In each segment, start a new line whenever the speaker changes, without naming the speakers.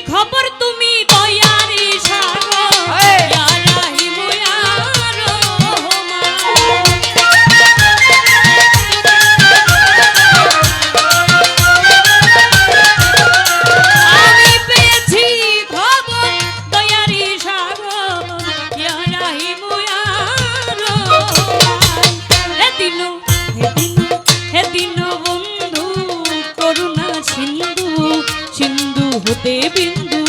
খবর তুমি দয়ারি সাগর ইয়া রাহিম ইয়া সিন্ধু হতে বিন্দু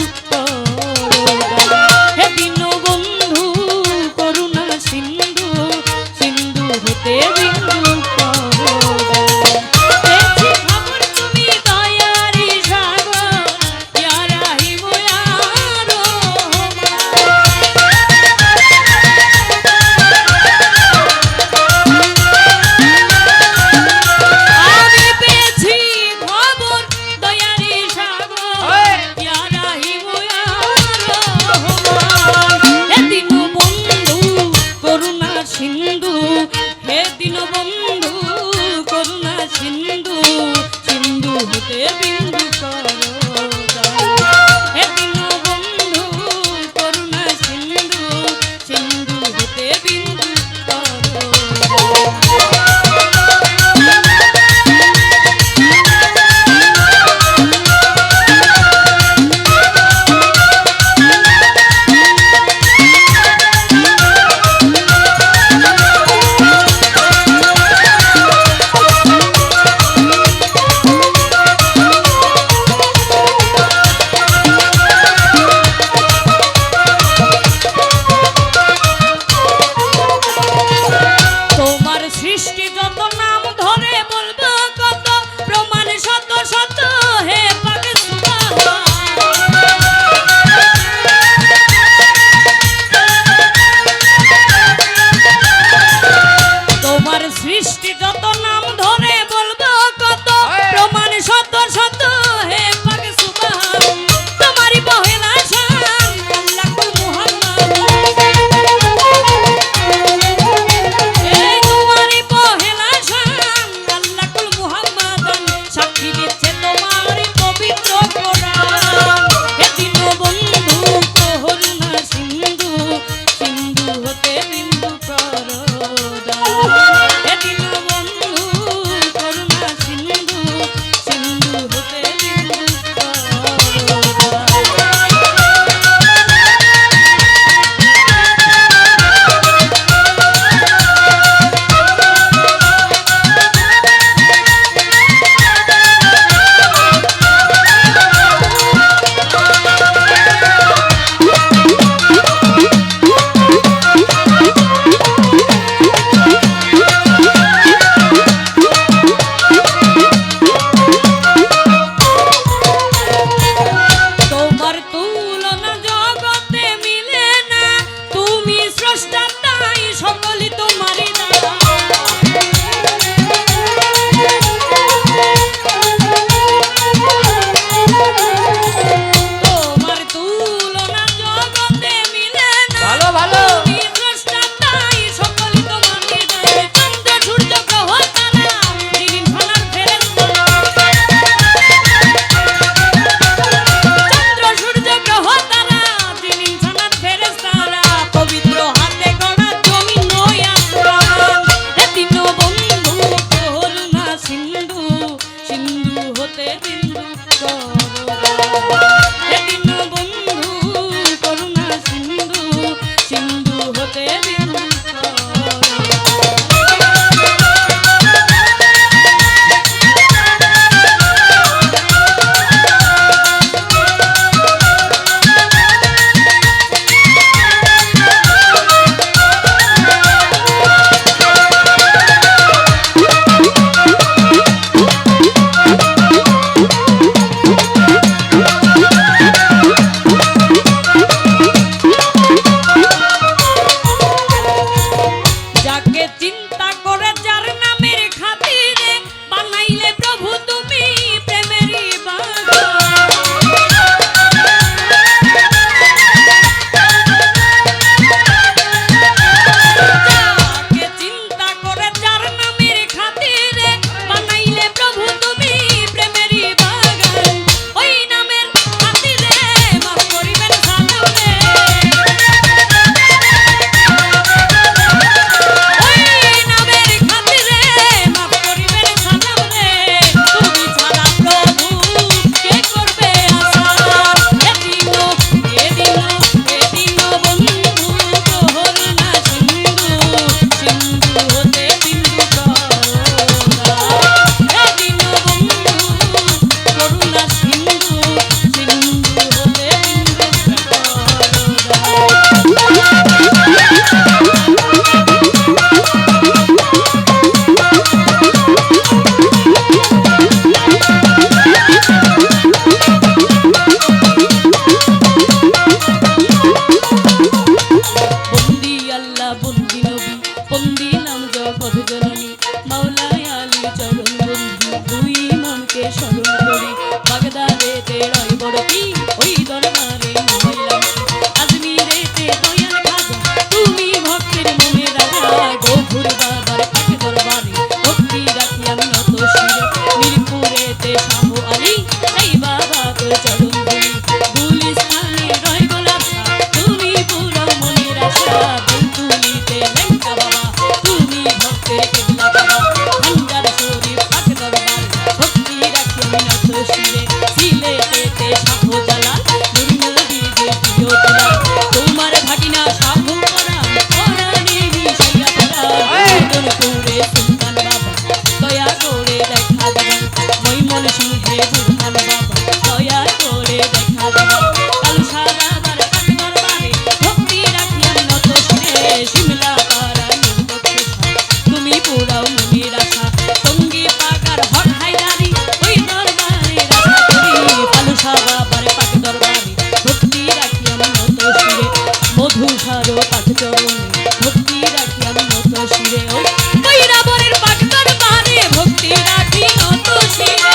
তুষারো পাঠ চরণে ভক্তি রাখি আমি নত শিরে ও কৈরাবরের পাঠ দরবারে ভক্তি রাখি নত শিরে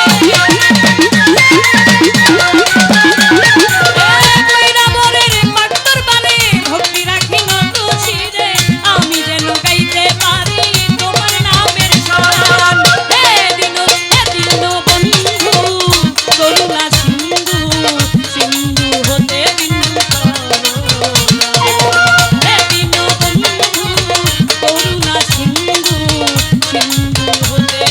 কৈরাবরের পাঠ দরবারে ভক্তি রাখি নত শিরে আমি যেন গাইতে পারি তোমার নামের গান হে দিন বন্ধু করুণা সিন্ধু সিন্ধু হতে বিন্দু হে দিন বন্ধু করুণা সিন্ধু সিন্ধু হতে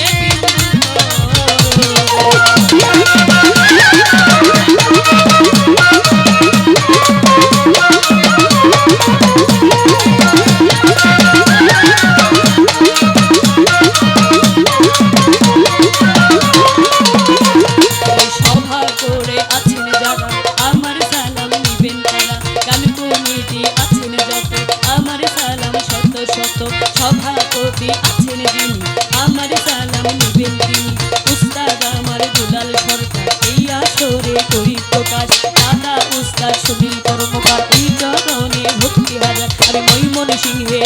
সভা করে আছেন যারা আমার সালাম নিবেন তারা গান কমিটি আছেন যত আমার সালাম শত শত সভাপতি আছেন যিনি আমার সালাম নিবেন তিনি উস্তাদ আমার দুলাল সরকার এই আসরে করি প্রকাশ দাদা উস্তাদ সুনীল কর্মকার এই চরণে ভক্তি হাজার আমি মৈমন সিংহে